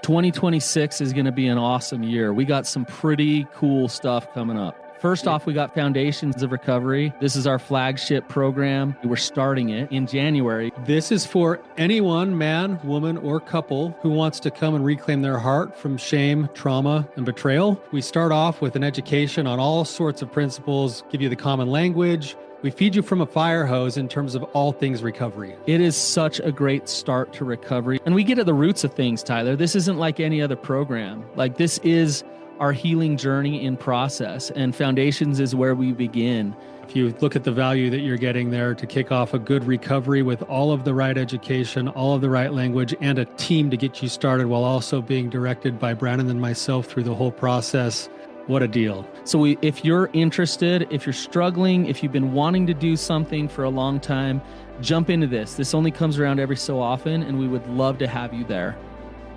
2026 is going to be an awesome year. We got some pretty cool stuff coming up. First off, we got Foundations of Recovery. This is our flagship program. We're starting it in January. This is for anyone, man, woman, or couple who wants to come and reclaim their heart from shame, trauma, and betrayal. We start off with an education on all sorts of principles, give you the common language. We feed you from a fire hose in terms of all things recovery. It is such a great start to recovery. And we get at the roots of things, Tyler. This isn't like any other program. Like, this is our healing journey in process, and Foundations is where we begin. If you look at the value that you're getting there to kick off a good recovery with all of the right education, all of the right language, and a team to get you started while also being directed by Brandon and myself through the whole process, what a deal. So if you're interested, if you're struggling, if you've been wanting to do something for a long time, jump into this. This only comes around every so often, and we would love to have you there.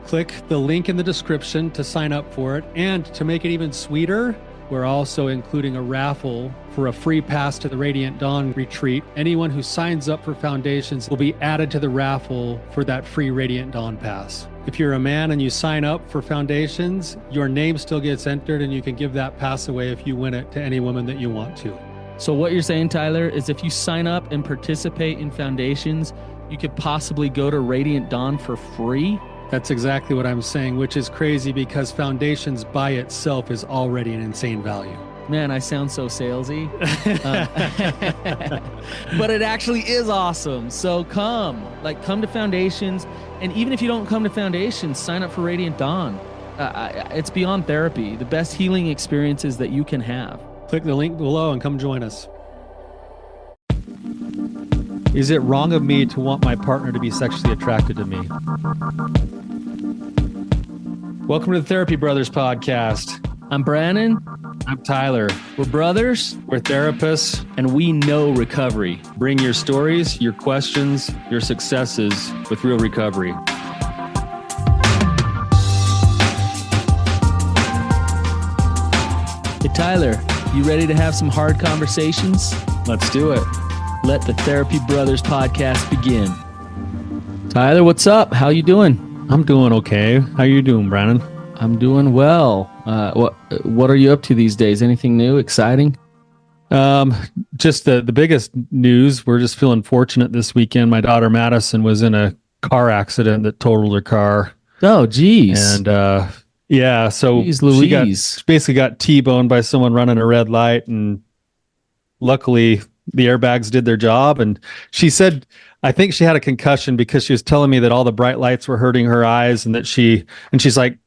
Click the link in the description to sign up for it. And to make it even sweeter, we're also including a raffle for a free pass to the Radiant Dawn retreat. Anyone who signs up for Foundations will be added to the raffle for that free Radiant Dawn pass. If you're a man and you sign up for Foundations, your name still gets entered, and you can give that pass away if you win it to any woman that you want to. So what you're saying, Tyler, is if you sign up and participate in Foundations, you could possibly go to Radiant Dawn for free? That's exactly what I'm saying, which is crazy because Foundations by itself is already an insane value. Man, I sound so salesy. But it actually is awesome. So come to Foundations. And even if you don't come to Foundations, sign up for Radiant Dawn. It's beyond therapy, the best healing experiences that you can have. Click the link below and come join us. Is it wrong of me to want my partner to be sexually attracted to me? Welcome to the Therapy Brothers podcast. I'm Brandon. I'm Tyler. We're brothers. We're therapists. And we know recovery. Bring your stories, your questions, your successes with real recovery. Hey, Tyler, you ready to have some hard conversations? Let's do it. Let the Therapy Brothers podcast begin. Tyler, what's up? How you doing? I'm doing okay. How you doing, Brandon? I'm doing well. What are you up to these days? Anything new, exciting? Just the biggest news. We're just feeling fortunate this weekend. My daughter Madison was in a car accident that totaled her car. Oh, geez. And yeah, so she basically got T-boned by someone running a red light, and luckily the airbags did their job. And she said, I think she had a concussion because she was telling me that all the bright lights were hurting her eyes, and that she's like,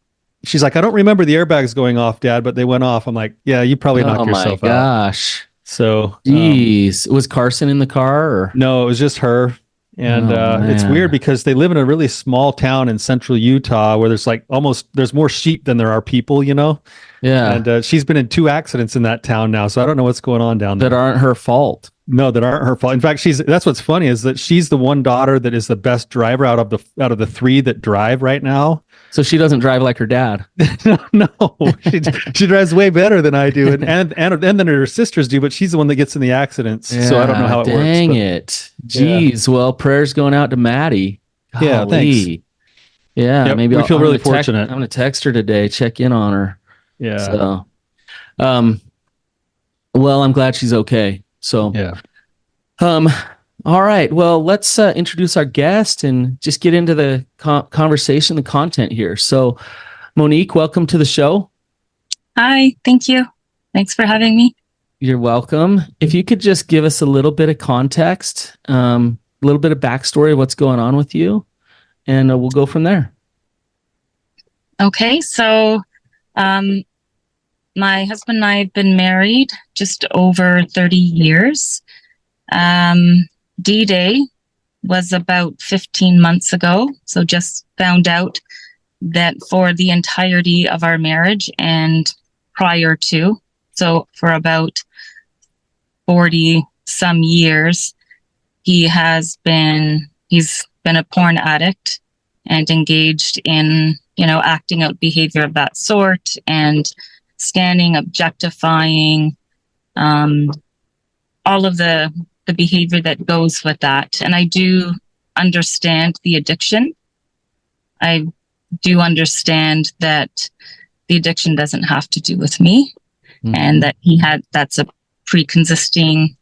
I don't remember the airbags going off, Dad, but they went off. I'm like, yeah, you probably knocked yourself out. Oh my gosh. So, geez, was Carson in the car? Or? No, it was just her. And it's weird because they live in a really small town in central Utah where there's more sheep than there are people, you know? Yeah. And she's been in 2 accidents in that town now. So I don't know what's going on down there. That aren't her fault. No, that aren't her fault. In fact, that's what's funny is that she's the one daughter that is the best driver out of the 3 that drive right now. So she doesn't drive like her dad. No, she drives way better than I do, and then her sisters do. But she's the one that gets in the accidents. Yeah, so I don't know how it works. Dang it! Jeez. Yeah. Well, prayers going out to Maddie. Golly. Yeah, thanks. Yeah, yep, maybe we feel really fortunate. I'm gonna text her today. Check in on her. Yeah. So, well, I'm glad she's okay. So, yeah. All right. Well, let's introduce our guest and just get into the conversation, the content here. So, Monique, welcome to the show. Hi. Thank you. Thanks for having me. You're welcome. If you could just give us a little bit of context, a little bit of backstory of what's going on with you, and we'll go from there. Okay. So, my husband and I have been married just over 30 years. D-Day was about 15 months ago. So just found out that for the entirety of our marriage and prior to, so for about 40 some years, he's been a porn addict and engaged in, acting out behavior of that sort and scanning, objectifying, all of the behavior that goes with that. And I do understand the addiction. I've do understand that the addiction doesn't have to do with me, and that that's a pre-existing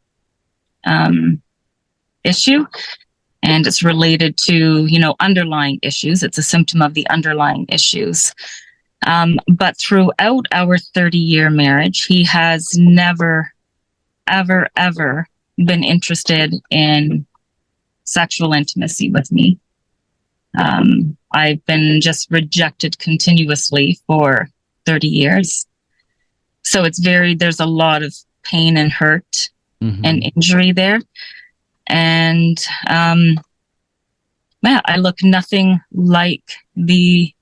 issue, and it's related to, underlying issues. It's a symptom of the underlying issues. But throughout our 30-year marriage, he has never, ever, ever been interested in sexual intimacy with me. I've been just rejected continuously for 30 years. So there's a lot of pain and hurt and injury there. And I look nothing like the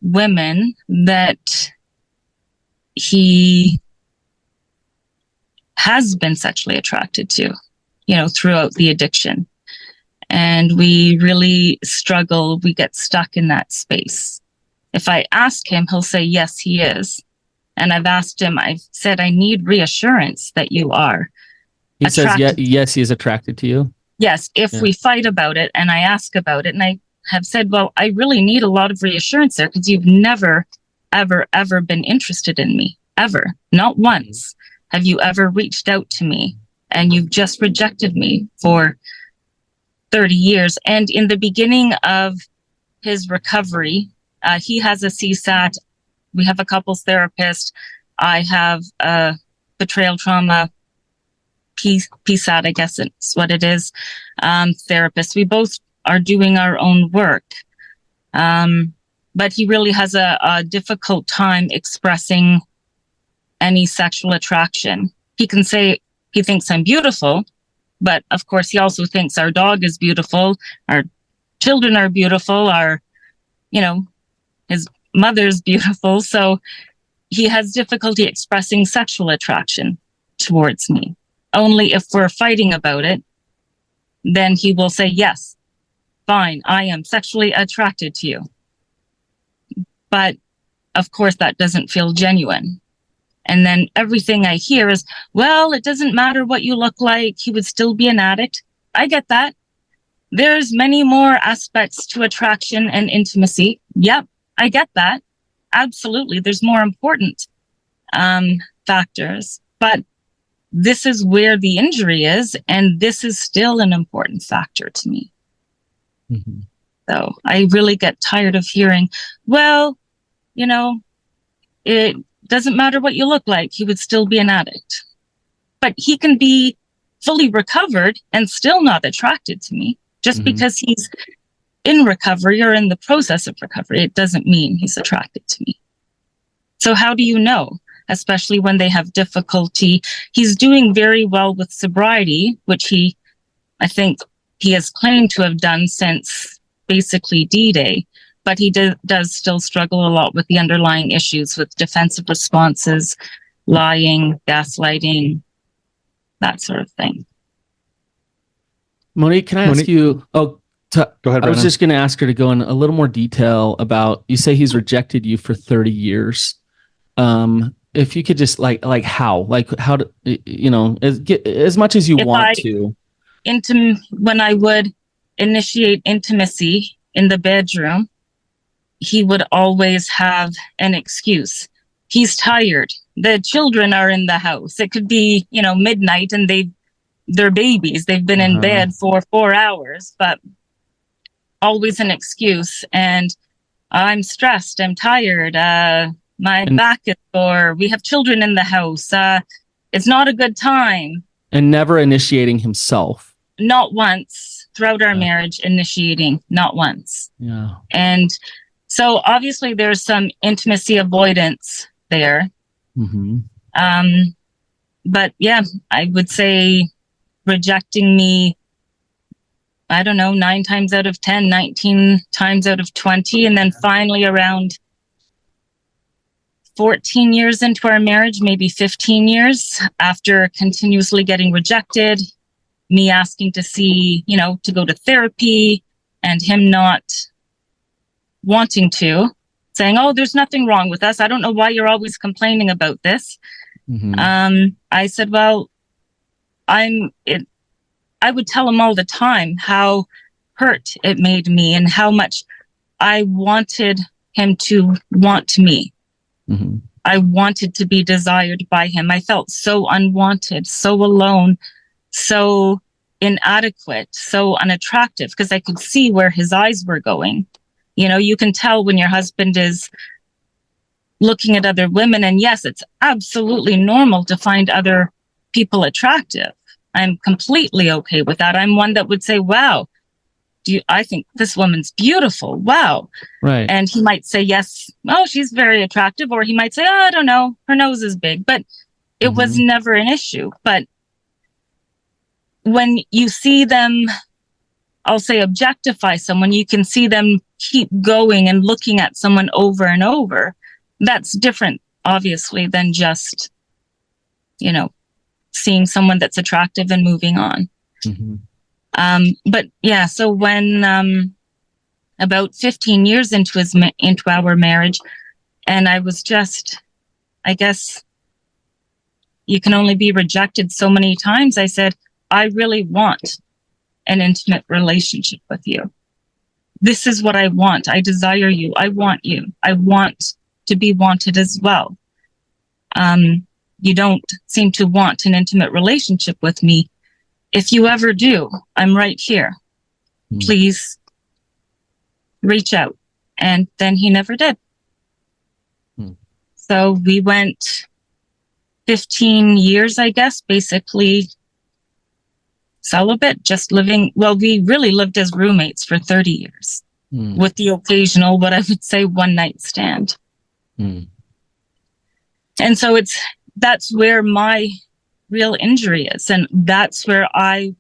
women that he has been sexually attracted to, throughout the addiction. And we really struggle. We get stuck in that space. If I ask him, he'll say, yes, he is. And I've asked him, I've said, I need reassurance that you are. He says, yes, he is attracted to you. Yes. If we fight about it and I ask about it, and I have said, well, I really need a lot of reassurance there, because you've never, ever, ever been interested in me, ever. Not once have you ever reached out to me, and you've just rejected me for 30 years. And in the beginning of his recovery, he has a CSAT. We have a couples therapist. I have a betrayal trauma PSAT, I guess it's what it is, therapist. We both are doing our own work. But he really has a difficult time expressing any sexual attraction. He can say he thinks I'm beautiful, but of course he also thinks our dog is beautiful, our children are beautiful, his mother's beautiful. So he has difficulty expressing sexual attraction towards me. Only if we're fighting about it, then he will say, yes, fine, I am sexually attracted to you. But of course that doesn't feel genuine. And then everything I hear is, well, it doesn't matter what you look like, he would still be an addict. I get that. There's many more aspects to attraction and intimacy. Yep, I get that. Absolutely. There's more important factors. But this is where the injury is, and this is still an important factor to me. So I really get tired of hearing, well, it doesn't matter what you look like, he would still be an addict. But he can be fully recovered and still not attracted to me. Just because he's in recovery or in the process of recovery, it doesn't mean he's attracted to me. So how do you know? Especially when they have difficulty. He's doing very well with sobriety, which I think he has claimed to have done since basically D-Day, but he does still struggle a lot with the underlying issues with defensive responses, lying, gaslighting, that sort of thing. Monique, can I ask you? Go ahead, Brennan. I was just going to ask her to go in a little more detail about, you say he's rejected you for 30 years. If you could just how to, as much as you want to. When I would initiate intimacy in the bedroom, he would always have an excuse. He's tired. The children are in the house. It could be, midnight, and they're babies. They've been in bed for 4 hours, but always an excuse. And I'm stressed. I'm tired. My back is sore. We have children in the house. It's not a good time. And never initiating himself. Not once throughout our marriage, initiating, not once. Yeah. And so obviously there's some intimacy avoidance there. But yeah, I would say rejecting me, I don't know, 9 times out of 10, 19 times out of 20. And then finally around 14 years into our marriage, maybe 15 years, after continuously getting rejected, me asking to see, to go to therapy, and him not wanting to, saying, oh, there's nothing wrong with us. I don't know why you're always complaining about this. I said, well, I would tell him all the time how hurt it made me and how much I wanted him to want me. Mm-hmm. I wanted to be desired by him. I felt so unwanted, so alone, so inadequate, so unattractive, because I could see where his eyes were going. You know, you can tell when your husband is looking at other women. And yes, it's absolutely normal to find other people attractive. I'm completely okay with that. I'm one that would say, wow, I think this woman's beautiful. Wow. Right. And he might say, yes, oh, she's very attractive. Or he might say, oh, I don't know, her nose is big. But it was never an issue. But when you see them, I'll say objectify someone, you can see them keep going and looking at someone over and over. That's different, obviously, than just, you know, seeing someone that's attractive and moving on. Mm-hmm. But yeah, so when about 15 years into our marriage, and I was just, I guess you can only be rejected so many times. I said, I really want an intimate relationship with you. This is what I want. I desire you. I want you. I want to be wanted as well. You don't seem to want an intimate relationship with me. If you ever do, I'm right here. Please reach out. And then he never did. So we went 15 years, I guess, basically celibate, just living. Well, we really lived as roommates for 30 years with the occasional, what I would say, one night stand. And so that's where my real injury is. And that's where I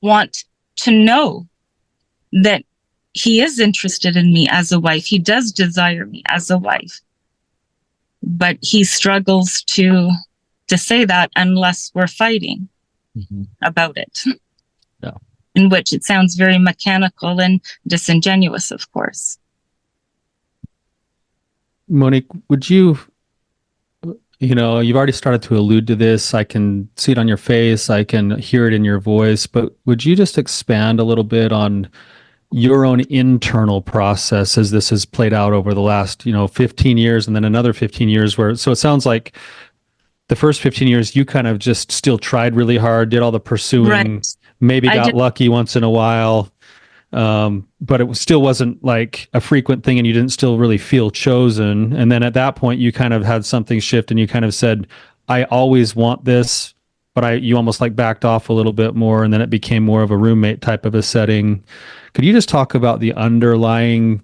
want to know that he is interested in me as a wife. He does desire me as a wife. But he struggles to say that unless we're fighting about it. Yeah. In which it sounds very mechanical and disingenuous, of course. Monique, would you know, you've already started to allude to this. I can see it on your face. I can hear it in your voice. But would you just expand a little bit on your own internal process as this has played out over the last, 15 years and then another 15 years so it sounds like the first 15 years you kind of just still tried really hard, did all the pursuing, right. Maybe got lucky once in a while. But it still wasn't like a frequent thing and you didn't still really feel chosen. And then at that point you kind of had something shift and you kind of said, I always want this, but you almost like backed off a little bit more. And then it became more of a roommate type of a setting. Could you just talk about the underlying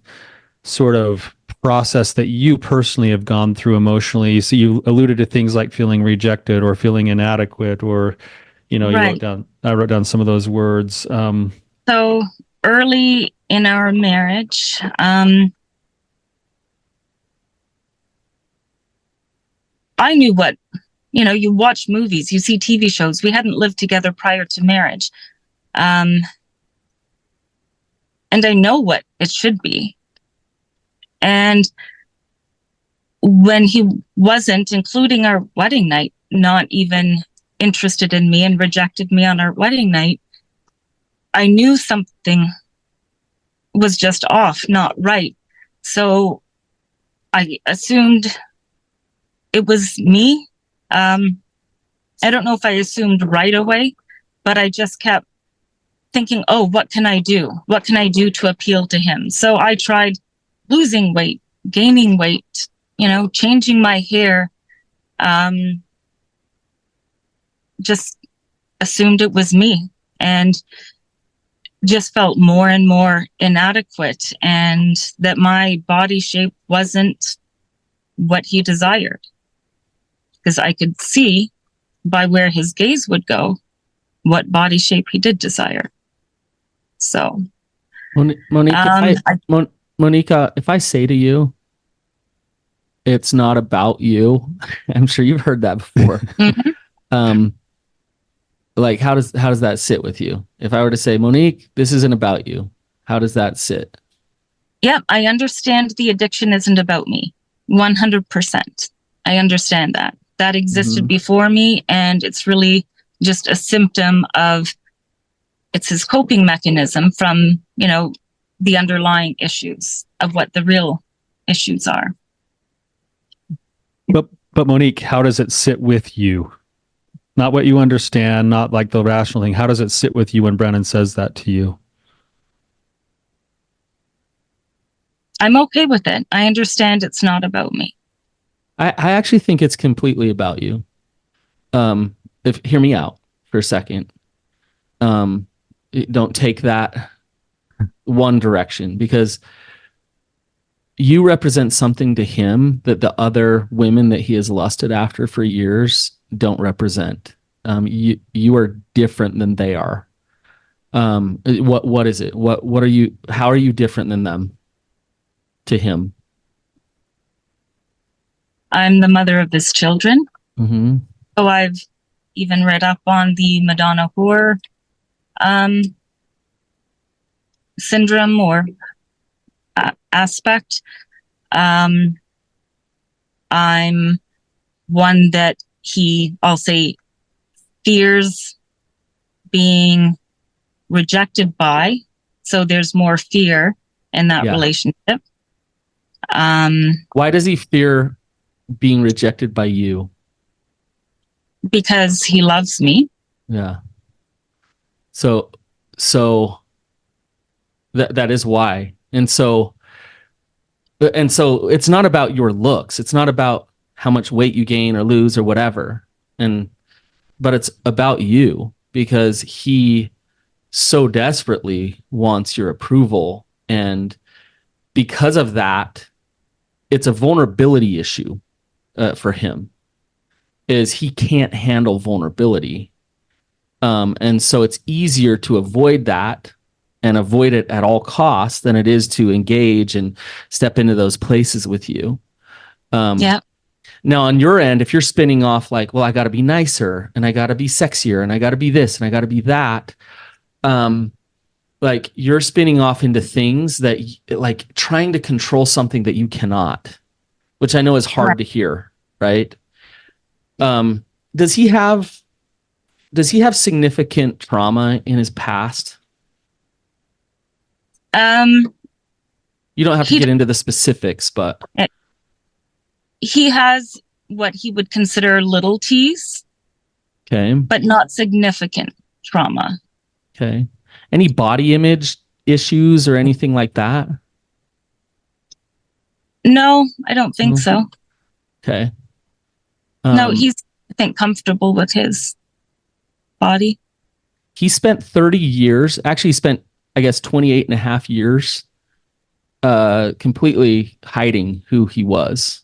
sort of process that you personally have gone through emotionally? So you alluded to things like feeling rejected or feeling inadequate, or, Right. I wrote down some of those words. So early in our marriage, I knew what, you watch movies, you see TV shows. We hadn't lived together prior to marriage. And I know what it should be. And when he wasn't, including our wedding night, not even interested in me and rejected me on our wedding night, I knew something was just off, not right. So I assumed it was me. I don't know if I assumed right away, but I just kept thinking, oh, what can I do? What can I do to appeal to him? So I tried losing weight, gaining weight, changing my hair. Just assumed it was me and just felt more and more inadequate and that my body shape wasn't what he desired. Because I could see by where his gaze would go what body shape he did desire. So, Monique, Monica, if I say to you, it's not about you, I'm sure you've heard that before. Like, how does that sit with you? If I were to say, Monique, this isn't about you, how does that sit? Yeah, I understand the addiction isn't about me. 100%. I understand that. That existed before me, and it's really just a symptom of, it's his coping mechanism from, the underlying issues of what the real issues are. But Monique, how does it sit with you? Not what you understand, not like the rational thing. How does it sit with you when Brennan says that to you? I'm okay with it. I understand it's not about me. I actually think it's completely about you. Hear me out for a second. Don't take that one direction, because you represent something to him that the other women that he has lusted after for years don't represent. You are different than they are. What is it? What are you? How are you different than them to him? I'm the mother of his children. Mm-hmm. So I've even read up on the Madonna whore syndrome or aspect. I'm one that I'll say, fears being rejected by. So there's more fear in that relationship. Why does he fear being rejected by you? Because he loves me. Yeah. So that is why. And so it's not about your looks. It's not about how much weight you gain or lose or whatever. But it's about you, because he so desperately wants your approval. And because of that, it's a vulnerability issue for him, is he can't handle vulnerability. And so it's easier to avoid that and avoid it at all costs than it is to engage and step into those places with you. Yeah. Now, on your end, if you're spinning off like, well, I got to be nicer and I got to be sexier and I got to be this and I got to be that, like you're spinning off into things that like trying to control something that you cannot, which I know is hard to hear, right? Does he have significant trauma in his past? You don't have to get into the specifics, but he has what he would consider little T's. Okay. But not significant trauma. Okay. Any body image issues or anything like that? No, I don't think so. Okay. No, he's, I think, comfortable with his body. He spent 30 years, actually spent, I guess, 28 and a half years completely hiding who he was.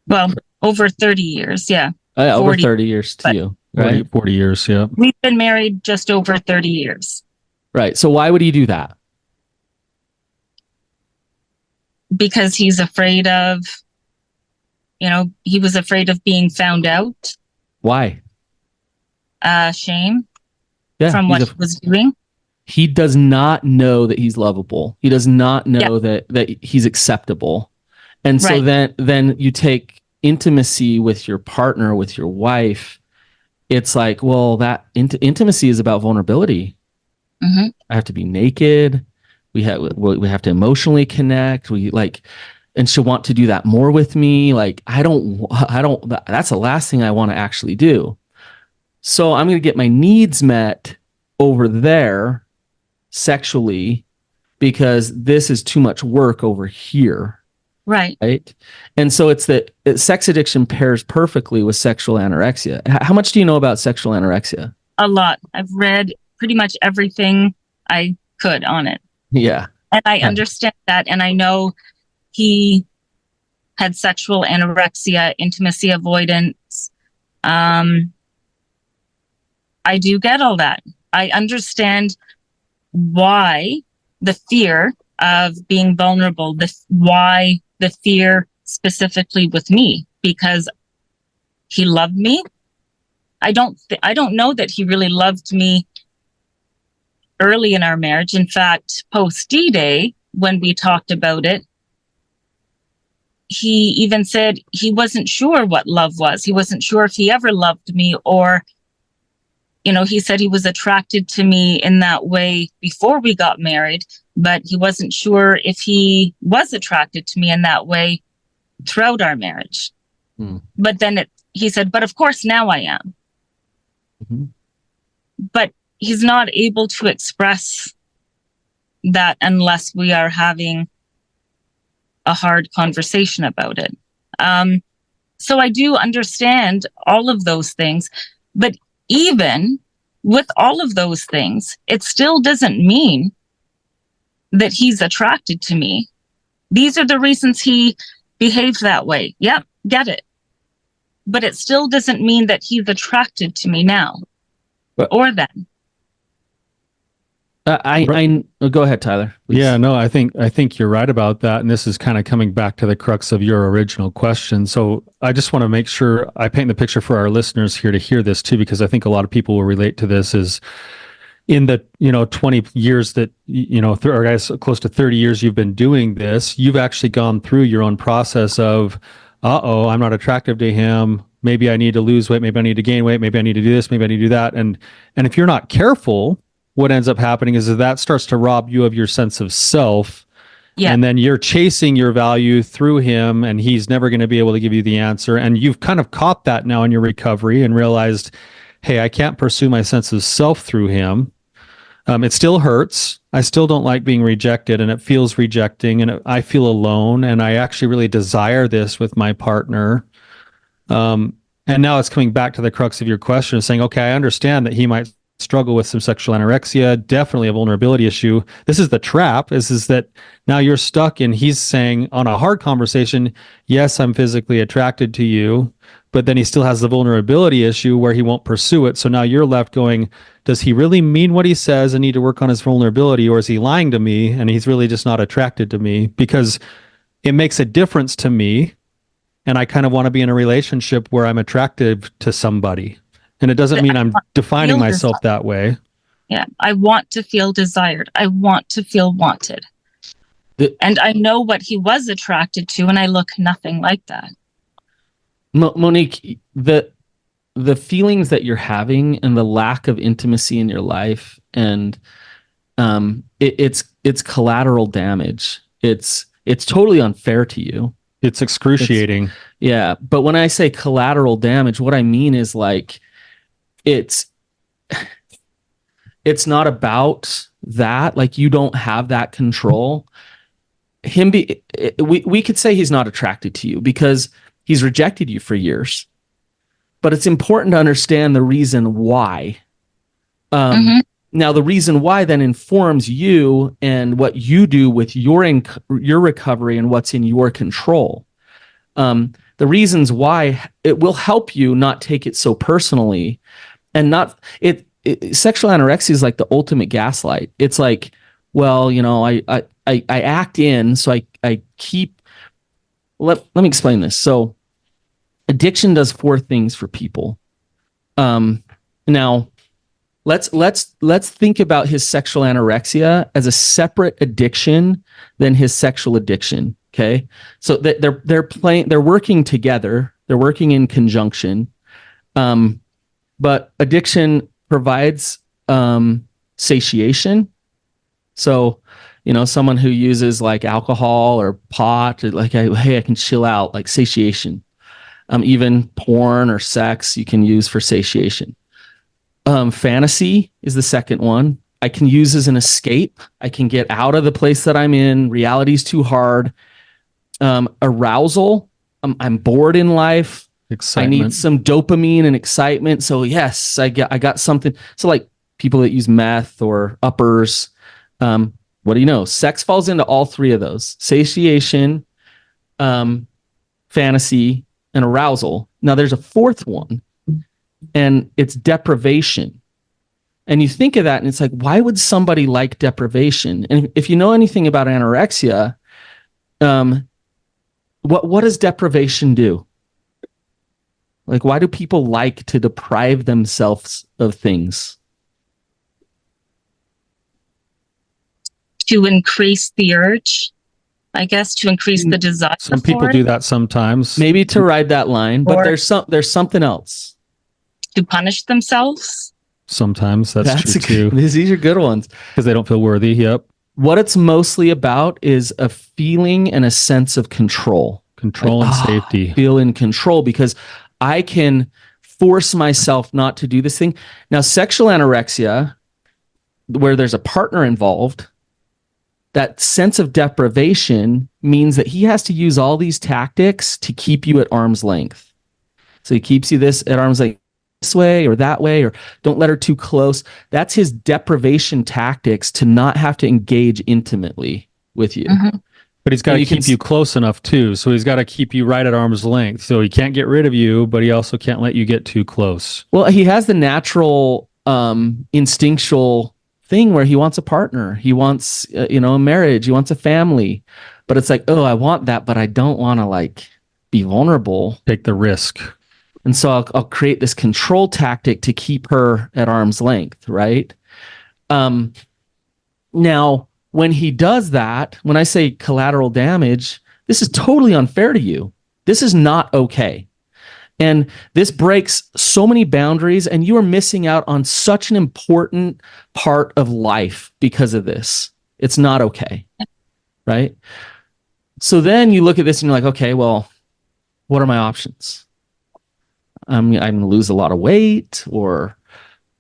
Well, over 30 years, yeah. Over 30 years to you, right? 40 years, yeah. We've been married just over 30 years. Right. So why would he do that? Because he's afraid of, he was afraid of being found out. Why? Shame from what he was doing. He does not know that he's lovable. He does not know that he's acceptable. And so then you take intimacy with your partner, with your wife. It's like, well, that intimacy is about vulnerability. Mm-hmm. I have to be naked. We have to emotionally connect. And she'll want to do that more with me. Like, I don't, that's the last thing I want to actually do. So I'm going to get my needs met over there sexually because this is too much work over here. Right. And so it's that sex addiction pairs perfectly with sexual anorexia. How much do you know about sexual anorexia? A lot. I've read pretty much everything I could on it. Yeah. And I understand that. And I know he had sexual anorexia, intimacy avoidance. I do get all that. I understand why the fear of being vulnerable, why the fear specifically with me, because he loved me. I don't know that he really loved me early in our marriage. In fact, post D-Day, when we talked about it, he even said he wasn't sure what love was. He wasn't sure if he ever loved me, or, he said he was attracted to me in that way before we got married, but he wasn't sure if he was attracted to me in that way throughout our marriage. But then he said, but of course now I am. But he's not able to express that unless we are having a hard conversation about it. So I do understand all of those things, but even with all of those things, it still doesn't mean that he's attracted to me. These are the reasons he behaved that way. Yep, get it. But it still doesn't mean that he's attracted to me now or then. Go ahead, Tyler. Please. Yeah, no, I think you're right about that. And this is kind of coming back to the crux of your original question. So I just want to make sure I paint the picture for our listeners here to hear this too, because I think a lot of people will relate to this. Is in the 20 years that or guys, close to 30 years you've been doing this, you've actually gone through your own process of, I'm not attractive to him. Maybe I need to lose weight. Maybe I need to gain weight. Maybe I need to do this. Maybe I need to do that. And if you're not careful, what ends up happening is that starts to rob you of your sense of self. Yeah. And then you're chasing your value through him, and he's never going to be able to give you the answer. And you've kind of caught that now in your recovery and realized, hey, I can't pursue my sense of self through him. It still hurts. I still don't like being rejected, and it feels rejecting, and I feel alone, and I actually really desire this with my partner. And now it's coming back to the crux of your question, saying, okay, I understand that he might struggle with some sexual anorexia, definitely a vulnerability issue. This is the trap, is that now you're stuck and he's saying on a hard conversation, yes, I'm physically attracted to you, but then he still has the vulnerability issue where he won't pursue it. So now you're left going, does he really mean what he says and need to work on his vulnerability, or is he lying to me and he's really just not attracted to me? Because it makes a difference to me, and I kind of want to be in a relationship where I'm attractive to somebody. And it doesn't mean I'm defining myself that way. Yeah, I want to feel desired. I want to feel wanted. And I know what he was attracted to, and I look nothing like that. Monique, the feelings that you're having and the lack of intimacy in your life, and it's collateral damage. It's totally unfair to you. It's excruciating. Yeah, but when I say collateral damage, what I mean is like, it's not about that. Like, you don't have that control. We could say he's not attracted to you because he's rejected you for years, but it's important to understand the reason why. Now, the reason why then informs you and what you do with your recovery and what's in your control. The reasons why, it will help you not take it so personally. And not sexual anorexia is like the ultimate gaslight. It's like, well, I act in, so I keep. Let me explain this. So, addiction does 4 things for people. Now, let's think about his sexual anorexia as a separate addiction than his sexual addiction. Okay, so they're working together. They're working in conjunction. But addiction provides satiation. So, someone who uses like alcohol or pot, like, hey, I can chill out, like satiation. Even porn or sex you can use for satiation. Fantasy is the second one. I can use as an escape. I can get out of the place that I'm in. Reality's too hard. Arousal. I'm bored in life. Excitement. I need some dopamine and excitement. So yes, I got something. So like people that use meth or uppers, what do you know? Sex falls into all 3 of those: satiation, fantasy, and arousal. Now there's a 4th one, and it's deprivation. And you think of that and it's like, why would somebody like deprivation? And if you know anything about anorexia, what does deprivation do? Like, why do people like to deprive themselves of things? To increase the urge, I guess, to increase the desire. Some people do that sometimes. Maybe to ride that line, but there's something else. To punish themselves. Sometimes that's true too. These are good ones. Because they don't feel worthy. Yep. what it's mostly about is a feeling and a sense of control. Control and safety. Feel in control because I can force myself not to do this thing. Now, sexual anorexia, where there's a partner involved, that sense of deprivation means that he has to use all these tactics to keep you at arm's length. So he keeps you this at arm's length, this way or that way, or don't let her too close. That's his deprivation tactics to not have to engage intimately with you. Mm-hmm. But he's got to keep you close enough too. So he's got to keep you right at arm's length. So he can't get rid of you, but he also can't let you get too close. Well, he has the natural instinctual thing where he wants a partner. He wants, a marriage. He wants a family. But it's like, oh, I want that, but I don't want to like be vulnerable. Take the risk. And so I'll create this control tactic to keep her at arm's length, right? Now, when he does that, when I say collateral damage, this is totally unfair to you. This is not okay. And this breaks so many boundaries, and you are missing out on such an important part of life because of this. It's not okay, right? So then you look at this and you're like, okay, well, what are my options? I'm going to lose a lot of weight, or,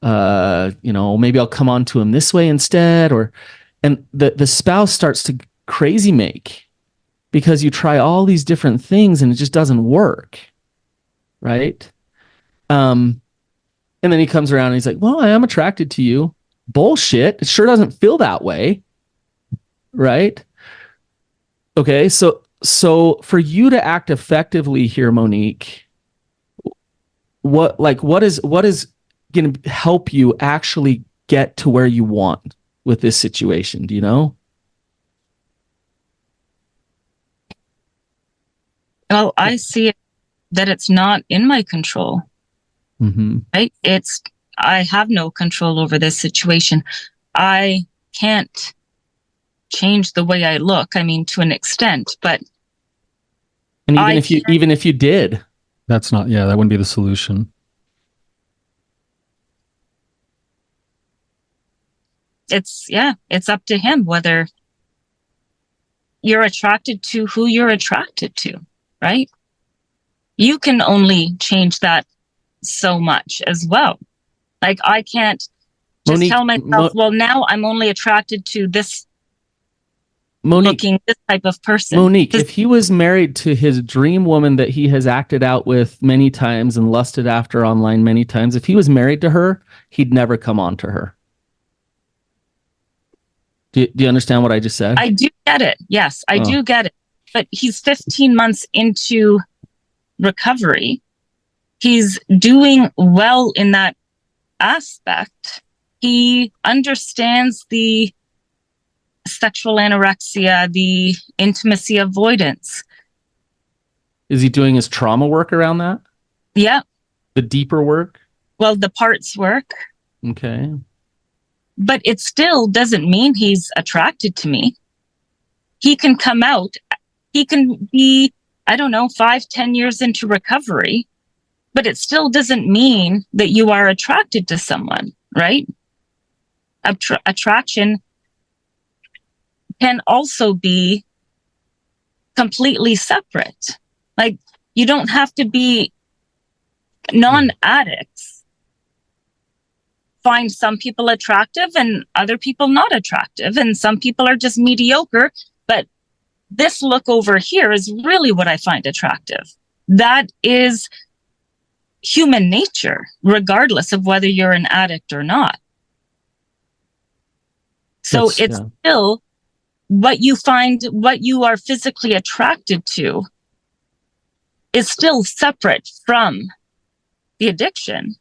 maybe I'll come on to him this way instead, and the spouse starts to crazy make because you try all these different things and it just doesn't work. Right. And then he comes around and he's like, well, I am attracted to you. Bullshit. It sure doesn't feel that way. Right. Okay. So for you to act effectively here, Monique, what is going to help you actually get to where you want with this situation? Do you know? Well, I see it that it's not in my control, right? I have no control over this situation. I can't change the way I look. I mean, to an extent, but and even if you did, that wouldn't be the solution. It's up to him whether you're attracted to who you're attracted to, right? You can only change that so much as well. Like I can't just tell myself, well, now I'm only attracted to this looking this type of person. Monique, if he was married to his dream woman that he has acted out with many times and lusted after online many times, if he was married to her, he'd never come on to her. Do you understand what I just said? I do get it. Yes, I do get it. But he's 15 months into recovery. He's doing well in that aspect. He understands the sexual anorexia, the intimacy avoidance. Is he doing his trauma work around that? Yeah. The deeper work? Well, the parts work. Okay. But it still doesn't mean he's attracted to me. He can come out. He can be, 5-10 years into recovery, but it still doesn't mean that you are attracted to someone, right? Attraction can also be completely separate. Like you don't have to be non-addicts. Find some people attractive and other people not attractive, and some people are just mediocre, but this look over here is really what I find attractive. That is human nature, regardless of whether you're an addict or not. So it's still what you find, what you are physically attracted to is still separate from the addiction.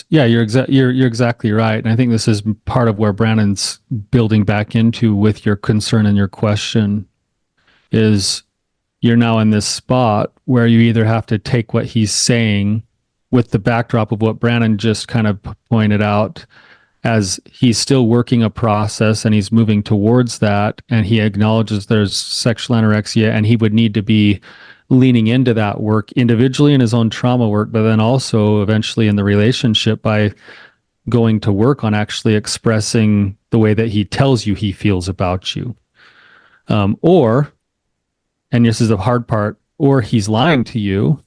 You're exactly right. And I think this is part of where Brandon's building back into with your concern and your question is you're now in this spot where you either have to take what he's saying with the backdrop of what Brandon just kind of pointed out as he's still working a process and he's moving towards that. And he acknowledges there's sexual anorexia and he would need to be leaning into that work individually in his own trauma work, but then also eventually in the relationship by going to work on actually expressing the way that he tells you he feels about you. Or, and this is the hard part, or he's lying to you,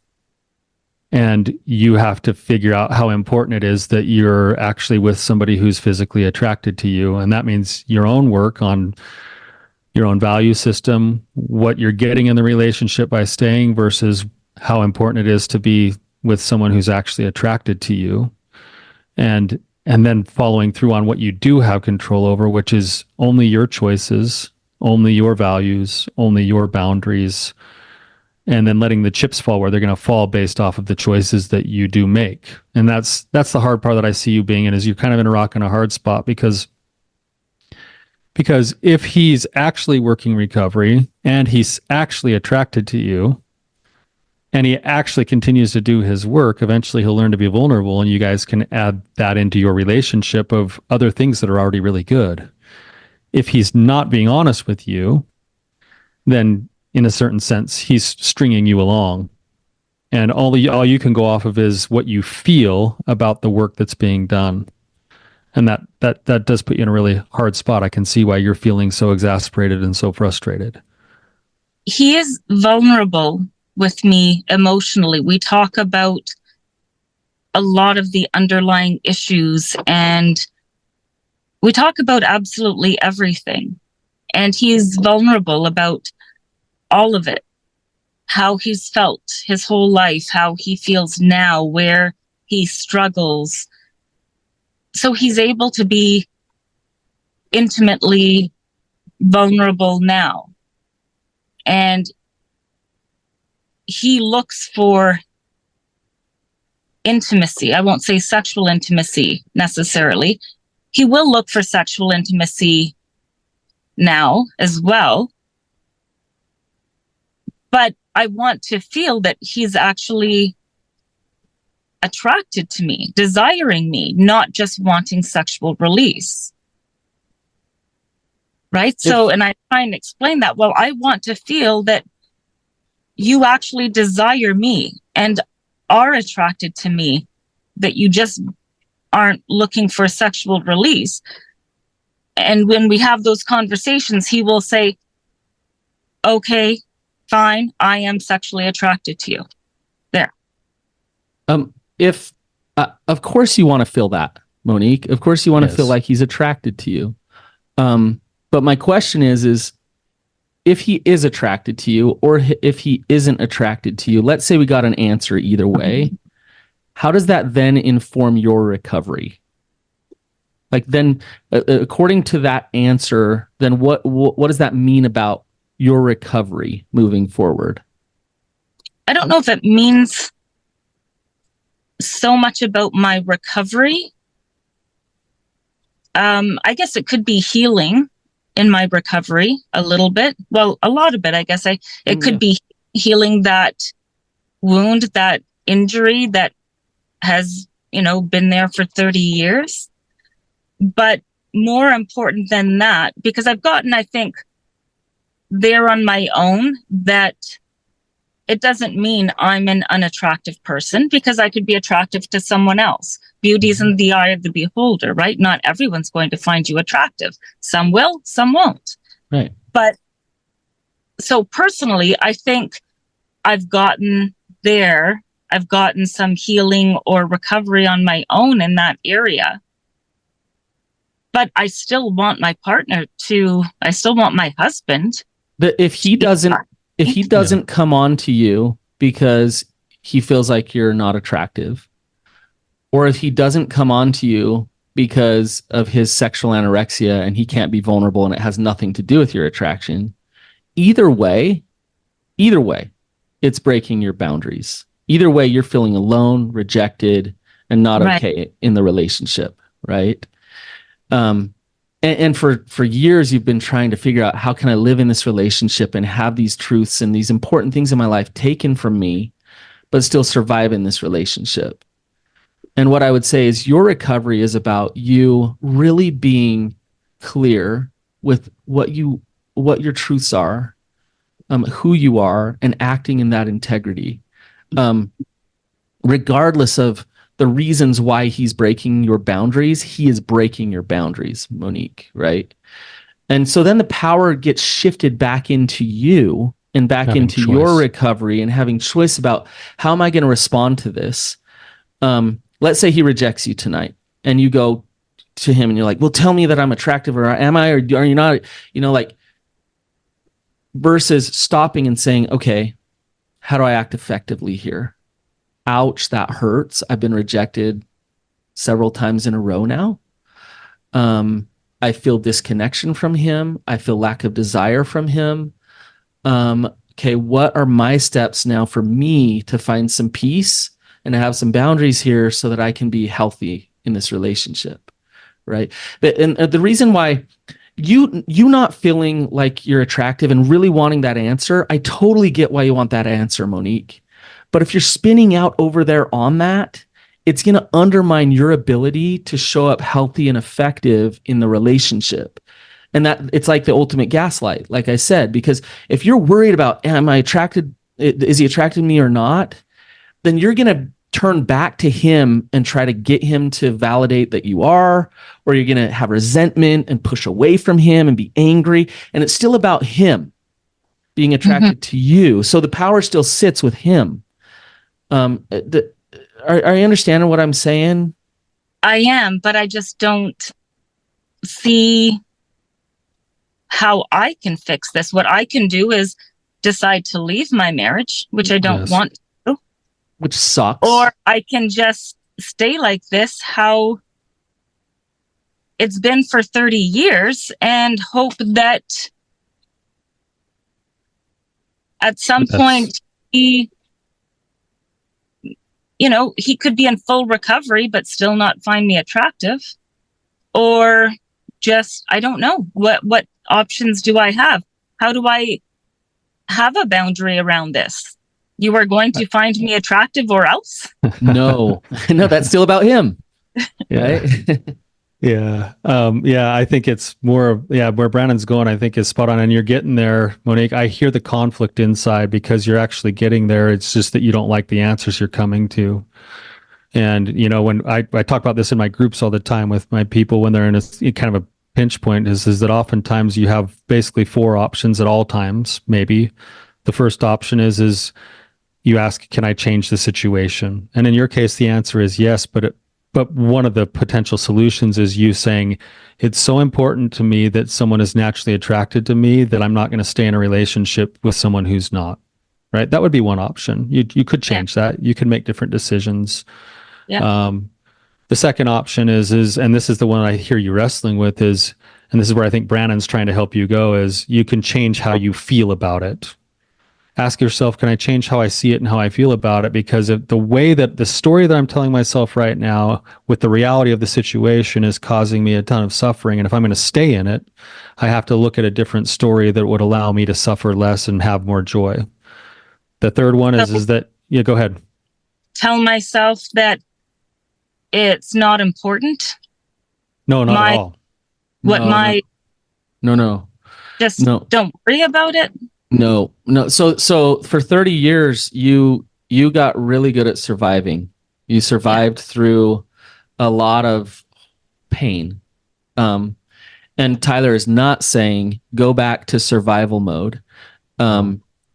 and you have to figure out how important it is that you're actually with somebody who's physically attracted to you. And that means your own work on your own value system, what you're getting in the relationship by staying versus how important it is to be with someone who's actually attracted to you. And then following through on what you do have control over, which is only your choices, only your values, only your boundaries, and then letting the chips fall where they're going to fall based off of the choices that you do make. And that's the hard part that I see you being in, is you're kind of in a rock and a hard spot, because if he's actually working recovery and he's actually attracted to you and he actually continues to do his work, eventually he'll learn to be vulnerable, and you guys can add that into your relationship of other things that are already really good. If he's not being honest with you, then in a certain sense, he's stringing you along. And all you can go off of is what you feel about the work that's being done. And that does put you in a really hard spot. I can see why you're feeling so exasperated and so frustrated. He is vulnerable with me emotionally. We talk about a lot of the underlying issues, and we talk about absolutely everything. And he's vulnerable about all of it, how he's felt his whole life, how he feels now, where he struggles. So he's able to be intimately vulnerable now. And he looks for intimacy. I won't say sexual intimacy necessarily. He will look for sexual intimacy now as well. But I want to feel that he's actually attracted to me, desiring me, not just wanting sexual release. Right? So, and I try and explain that. Well, I want to feel that you actually desire me and are attracted to me, that you just aren't looking for sexual release. And when we have those conversations, he will say, okay, fine, I am sexually attracted to you. There. If of course you want to feel that, Monique. Of course you want to feel like he's attracted to you. But my question is if he is attracted to you, or if he isn't attracted to you, let's say we got an answer either way. How does that then inform your recovery? Like then, according to that answer, then what does that mean about your recovery moving forward? I don't know if it means so much about my recovery. I guess it could be healing in my recovery a little bit. Well, a lot of it, I guess. It could be healing that wound, that injury that has, been there for 30 years. But more important than that, because I've gotten, I think, there on my own, that it doesn't mean I'm an unattractive person, because I could be attractive to someone else. Beauty's in the eye of the beholder, right? Not everyone's going to find you attractive. Some will, some won't. Right. But so personally, I think I've gotten there. I've gotten some healing or recovery on my own in that area. But I still want my partner I still want my husband. If he doesn't come on to you because he feels like you're not attractive, or if he doesn't come on to you because of his sexual anorexia and he can't be vulnerable and it has nothing to do with your attraction, either way, it's breaking your boundaries. Either way, you're feeling alone, rejected, and not okay in the relationship, right? And for years, you've been trying to figure out, how can I live in this relationship and have these truths and these important things in my life taken from me, but still survive in this relationship. And what I would say is your recovery is about you really being clear with what your truths are, who you are, and acting in that integrity, regardless of the reasons why he's breaking your boundaries, he is breaking your boundaries, Monique, right? And so then the power gets shifted back into you and back Having into choice. your recovery and having choice about how am I going to respond to this? Let's say he rejects you tonight and you go to him and you're like, well, tell me that I'm attractive, or am I, or are you not, like, versus stopping and saying, okay, how do I act effectively here? Ouch, that hurts. I've been rejected several times in a row now. I feel disconnection from him. I feel lack of desire from him. Okay, what are my steps now for me to find some peace and to have some boundaries here so that I can be healthy in this relationship, right? And the reason why you not feeling like you're attractive and really wanting that answer, I totally get why you want that answer, Monique. But if you're spinning out over there on that, it's going to undermine your ability to show up healthy and effective in the relationship. And that it's like the ultimate gaslight, like I said, because if you're worried about, am I attracted? Is he attracted to me or not? Then you're going to turn back to him and try to get him to validate that you are, or you're going to have resentment and push away from him and be angry. And it's still about him being attracted to you. So the power still sits with him. Are you understanding what I'm saying? I am, but I just don't see how I can fix this. What I can do is decide to leave my marriage, which I don't want to. Which sucks. Or I can just stay like this, how it's been for 30 years, and hope that at some point he could be in full recovery, but still not find me attractive. Or just, I don't know, what options do I have? How do I have a boundary around this? You are going to find me attractive or else? No, that's still about him. Right? Yeah. I think it's more of, where Brandon's going, I think is spot on. And you're getting there, Monique. I hear the conflict inside because you're actually getting there. It's just that you don't like the answers you're coming to. And, when I talk about this in my groups all the time with my people, when they're in a kind of a pinch point, is that oftentimes you have basically 4 options at all times. Maybe the first option is you ask, can I change the situation? And in your case, the answer is yes, but one of the potential solutions is you saying, it's so important to me that someone is naturally attracted to me that I'm not going to stay in a relationship with someone who's not, right? That would be one option. You could change that. You can make different decisions. Yeah. The second option is, and this is the one I hear you wrestling with, is, and this is where I think Brandon's trying to help you go, is you can change how you feel about it. Ask yourself, can I change how I see it and how I feel about it? Because of the way that the story that I'm telling myself right now with the reality of the situation is causing me a ton of suffering. And if I'm going to stay in it, I have to look at a different story that would allow me to suffer less and have more joy. The third one is that, go ahead. Tell myself that it's not important. No, not at all. No. Just don't worry about it. No. So for 30 years, you got really good at surviving. You survived through a lot of pain. And Tyler is not saying go back to survival mode.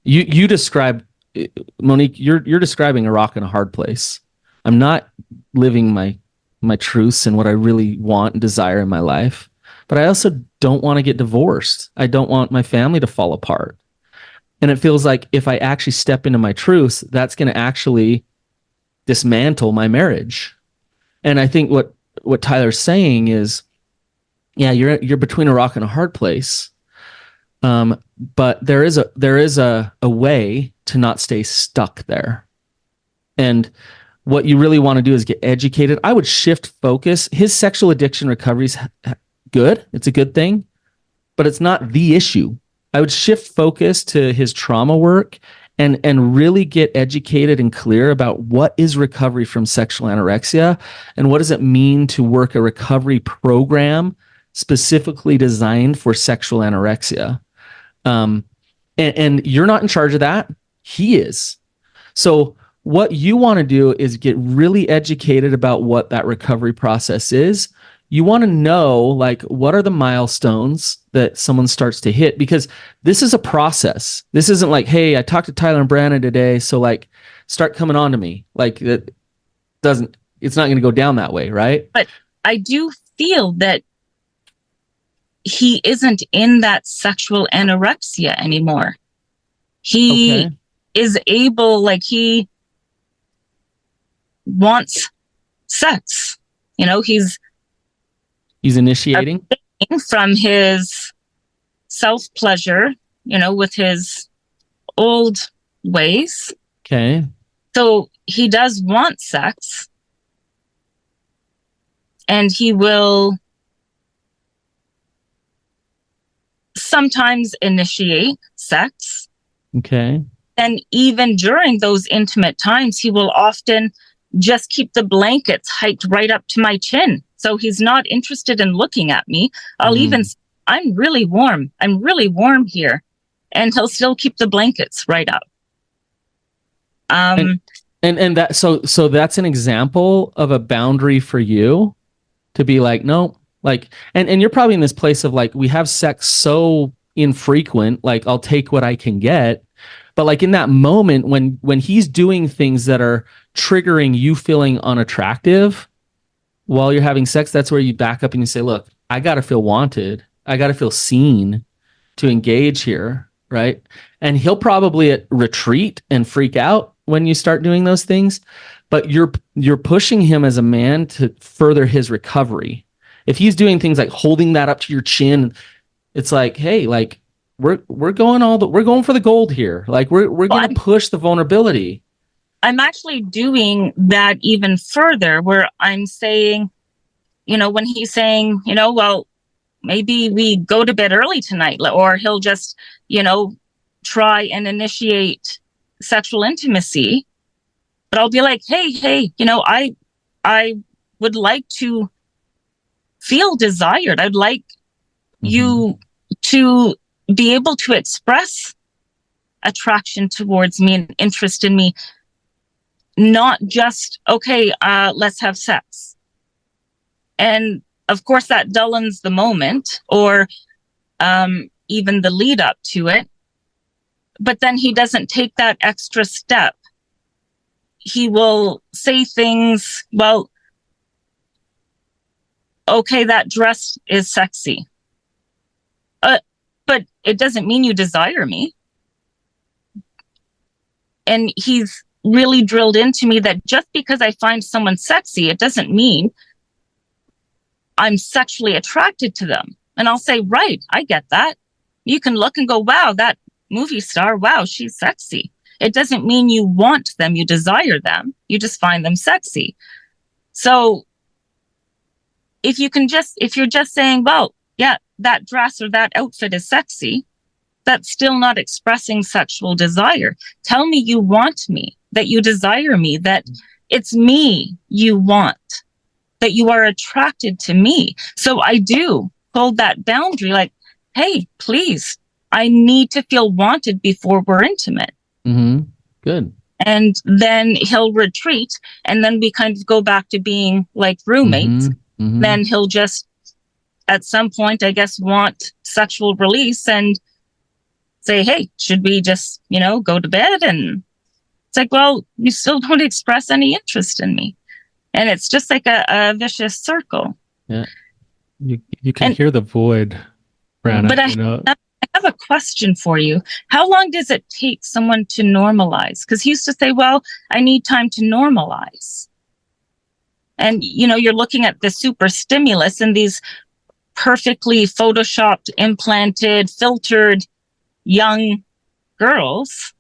You described, Monique, you're describing a rock and a hard place. I'm not living my truths and what I really want and desire in my life, but I also don't want to get divorced. I don't want my family to fall apart. And it feels like if I actually step into my truths, that's going to actually dismantle my marriage. And I think what Tyler's saying is, you're between a rock and a hard place. But there is a way to not stay stuck there. And what you really want to do is get educated. I would shift focus. His sexual addiction recovery is good. It's a good thing, but it's not the issue. I would shift focus to his trauma work and really get educated and clear about what is recovery from sexual anorexia and what does it mean to work a recovery program specifically designed for sexual anorexia. And you're not in charge of that. He is. So what you want to do is get really educated about what that recovery process is. You want to know, like, what are the milestones that someone starts to hit? Because this is a process. This isn't like, hey, I talked to Tyler and Brandon today, so like start coming on to me. Like, that doesn't, it's not going to go down that way, right? But I do feel that he isn't in that sexual anorexia anymore. He is able, like, he wants sex. You know, he's initiating from his self-pleasure, you know, with his old ways. Okay. So he does want sex, and he will sometimes initiate sex. Okay. And even during those intimate times, he will often just keep the blankets hiked right up to my chin. So he's not interested in looking at me. I'll even say, I'm really warm. I'm really warm here. And he'll still keep the blankets right up. And that, so that's an example of a boundary for you to be like, no, like, and you're probably in this place of like, we have sex so infrequent, like I'll take what I can get. But like in that moment when he's doing things that are triggering you feeling unattractive while you're having sex, that's where you back up and you say, look, I got to feel wanted. I got to feel seen to engage here. Right. And he'll probably retreat and freak out when you start doing those things, but you're pushing him as a man to further his recovery. If he's doing things like holding that up to your chin, it's like, hey, like we're going for the gold here. Like we're going to push the vulnerability. I'm actually doing that even further, where I'm saying, you know, when he's saying, you know, well, maybe we go to bed early tonight, or he'll just, you know, try and initiate sexual intimacy. But I'll be like, hey, you know, I would like to feel desired. I'd like you to be able to express attraction towards me and interest in me, not just, okay, let's have sex. And of course that dullens the moment, or even the lead up to it. But then he doesn't take that extra step. He will say things, well, okay, that dress is sexy. But it doesn't mean you desire me. And he's really drilled into me that just because I find someone sexy, it doesn't mean I'm sexually attracted to them. And I'll say, right, I get that. You can look and go, wow, that movie star, wow, she's sexy. It doesn't mean you want them, you desire them. You just find them sexy. So if you're just saying, well, yeah, that dress or that outfit is sexy, that's still not expressing sexual desire. Tell me you want me, that you desire me, that it's me you want, that you are attracted to me. So I do hold that boundary, like, hey, please, I need to feel wanted before we're intimate. Good. And then he'll retreat, and then we kind of go back to being like roommates. Then he'll just, at some point, I guess, want sexual release and say, hey, should we just, you know, go to bed? And it's like, well, you still don't express any interest in me. And it's just like a vicious circle. Yeah. You can hear the void, Brandon. But I have a question for you. How long does it take someone to normalize? Because he used to say, well, I need time to normalize. And, you know, you're looking at the super stimulus and these perfectly photoshopped, implanted, filtered young girls.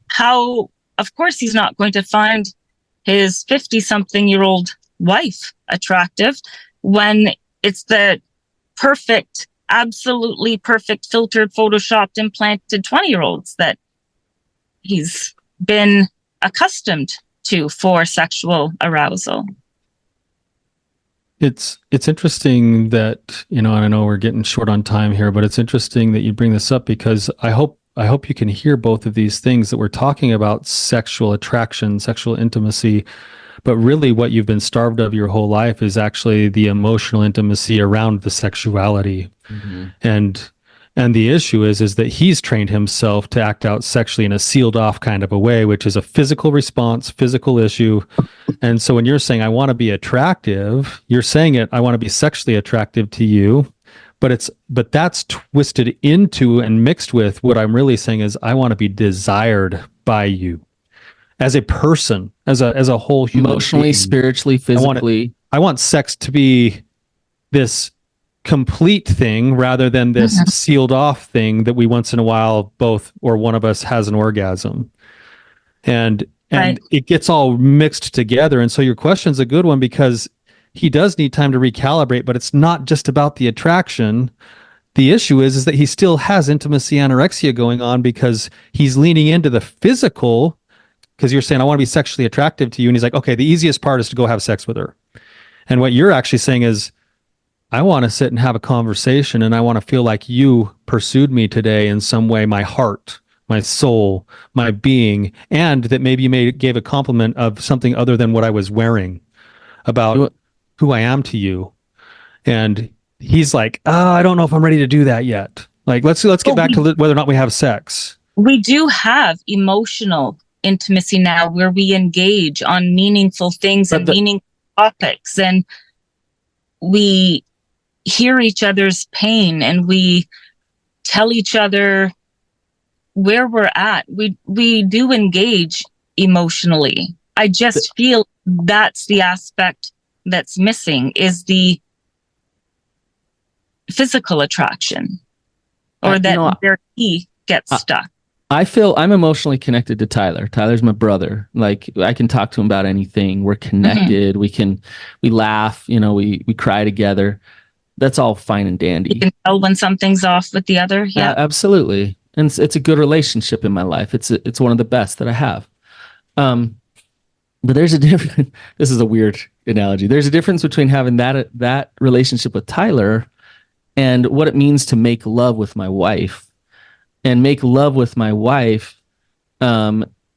How, of course, he's not going to find his 50-something-year-old wife attractive when it's the perfect, absolutely perfect, filtered, photoshopped, implanted 20-year-olds that he's been accustomed to for sexual arousal. It's interesting that, you know, and I know we're getting short on time here, but it's interesting that you bring this up, because I hope I hope you can hear both of these things that we're talking about: sexual attraction, sexual intimacy. But really, what you've been starved of your whole life is actually the emotional intimacy around the sexuality. Mm-hmm. And the issue is that he's trained himself to act out sexually in a sealed off kind of a way, which is a physical response, physical issue. And so when you're saying, I want to be attractive, you're saying it, I want to be sexually attractive to you. But that's twisted into and mixed with what I'm really saying is, I want to be desired by you as a person, as a whole human Emotionally, being. spiritually, physically. I want sex to be this complete thing rather than this sealed off thing that we once in a while both or one of us has an orgasm. And Right. it gets all mixed together. And so your question's a good one, because he does need time to recalibrate, but it's not just about the attraction. The issue is that he still has intimacy anorexia going on, because he's leaning into the physical, because you're saying, I want to be sexually attractive to you. And he's like, okay, the easiest part is to go have sex with her. And what you're actually saying is, I want to sit and have a conversation, and I want to feel like you pursued me today in some way, my heart, my soul, my being, and that maybe you gave a compliment of something other than what I was wearing about who I am to you. And he's like, I don't know if I'm ready to do that yet. Like, let's get back to whether or not we have sex. We do have emotional intimacy now, where we engage on meaningful things and meaningful topics, and we hear each other's pain, and we tell each other where we're at. We do engage emotionally. I just feel that's the aspect that's missing, is the physical attraction, or where he gets stuck. I feel I'm emotionally connected to Tyler. Tyler's my brother. Like, I can talk to him about anything. We're connected. We laugh, we cry together. That's all fine and dandy. You can tell when something's off with the other. Yeah, absolutely. And it's a good relationship in my life. It's one of the best that I have. But there's a difference. This is a weird analogy. There's a difference between having that relationship with Tyler and what it means to make love with my wife. And make love with my wife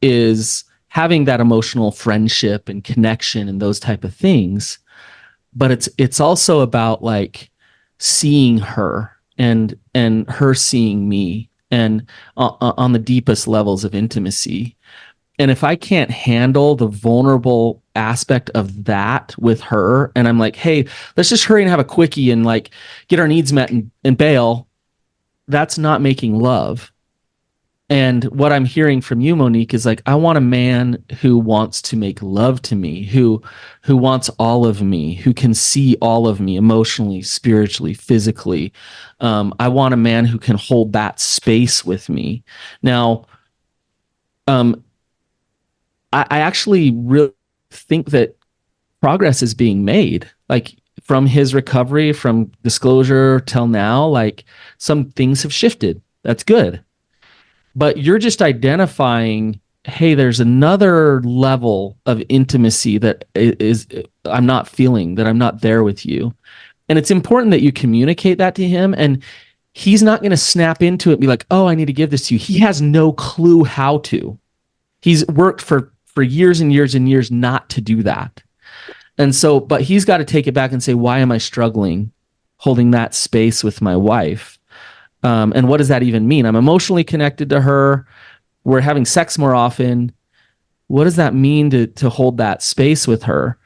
is having that emotional friendship and connection and those type of things. But it's also about like seeing her and her seeing me, and on the deepest levels of intimacy. And if I can't handle the vulnerable aspect of that with her, and I'm like, hey, let's just hurry and have a quickie and like get our needs met and bail, that's not making love. And what I'm hearing from you, Monique, is like, I want a man who wants to make love to me, who wants all of me, who can see all of me emotionally, spiritually, physically. I want a man who can hold that space with me. Now, I actually really think that progress is being made. Like, from his recovery, from disclosure till now, like, some things have shifted. That's good. But you're just identifying, hey, there's another level of intimacy that is I'm not feeling, that I'm not there with you. And it's important that you communicate that to him. And he's not going to snap into it and be like, oh, I need to give this to you. He has no clue how to. He's worked for years and years and years not to do that. And so, but he's got to take it back and say, why am I struggling holding that space with my wife? And what does that even mean? I'm emotionally connected to her. We're having sex more often. What does that mean to hold that space with her?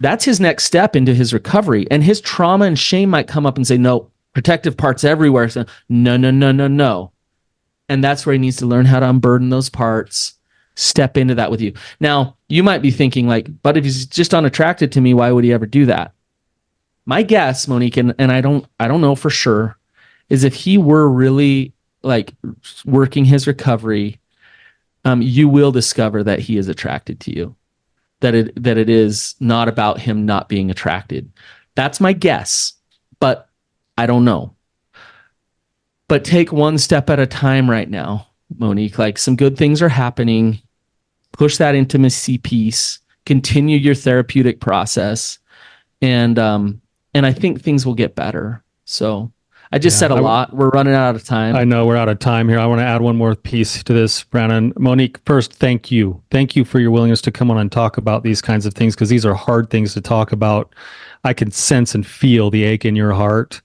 That's his next step into his recovery. And his trauma and shame might come up and say, no, protective parts everywhere. So, no. And that's where he needs to learn how to unburden those parts, step into that with you. Now, you might be thinking like, but if he's just unattracted to me, why would he ever do that? My guess, Monique, and I don't know for sure, is if he were really like working his recovery, you will discover that he is attracted to you, that it is not about him not being attracted. That's my guess, but I don't know. But take one step at a time right now, Monique. Like, some good things are happening. Push that intimacy piece, continue your therapeutic process, and I think things will get better. So I just said a lot. We're running out of time. I know we're out of time here. I want to add one more piece to this, Brandon. Monique, first, thank you. Thank you for your willingness to come on and talk about these kinds of things, because these are hard things to talk about. I can sense and feel the ache in your heart.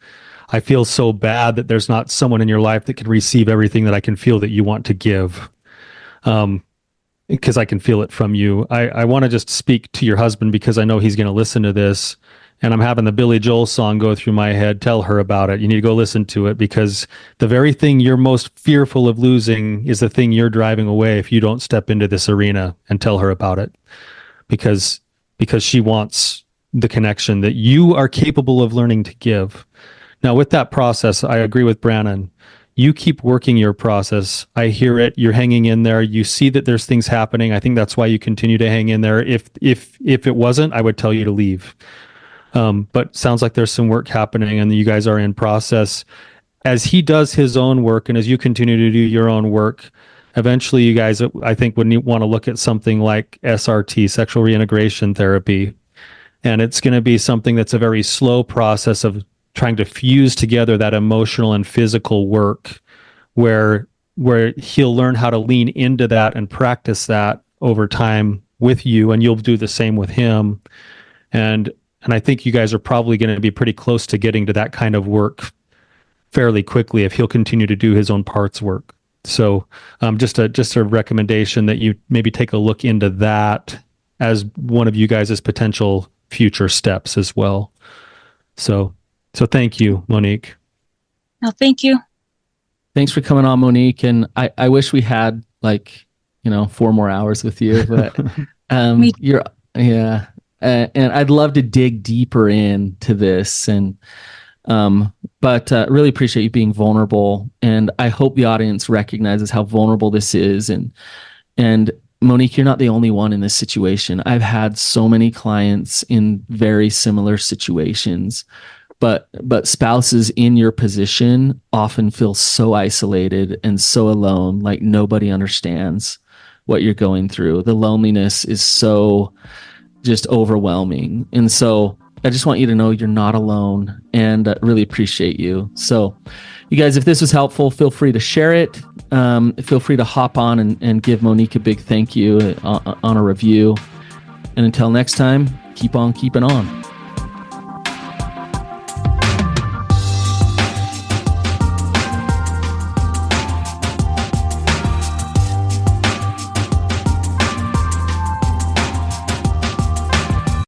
I feel so bad that there's not someone in your life that can receive everything that I can feel that you want to give. Because I can feel it from you. I want to just speak to your husband, because I know he's going to listen to this. And I'm having the Billy Joel song go through my head. Tell her about it. You need to go listen to it, because the very thing you're most fearful of losing is the thing you're driving away if you don't step into this arena and tell her about it. Because she wants the connection that you are capable of learning to give. Now, with that process, I agree with Brandon. You keep working your process. I hear it. You're hanging in there. You see that there's things happening. I think that's why you continue to hang in there. If it wasn't, I would tell you to leave. But sounds like there's some work happening, and you guys are in process. As he does his own work, and as you continue to do your own work, eventually you guys, I think, would want to look at something like SRT, sexual reintegration therapy. And it's going to be something that's a very slow process of trying to fuse together that emotional and physical work, where he'll learn how to lean into that and practice that over time with you, and you'll do the same with him. And I think you guys are probably going to be pretty close to getting to that kind of work fairly quickly if he'll continue to do his own parts work. So just a recommendation that you maybe take a look into that as one of you guys' potential future steps as well. So thank you, Monique. No, thank you. Thanks for coming on, Monique. And I wish we had 4 more hours with you, but and I'd love to dig deeper into this, but really appreciate you being vulnerable. And I hope the audience recognizes how vulnerable this is. And Monique, you're not the only one in this situation. I've had so many clients in very similar situations, but spouses in your position often feel so isolated and so alone, like nobody understands what you're going through. The loneliness is so just overwhelming. And so I just want you to know you're not alone, and really appreciate you. So you guys, if this was helpful, feel free to share it. Feel free to hop on and give Monique a big thank you on a review. And until next time, keep on keeping on.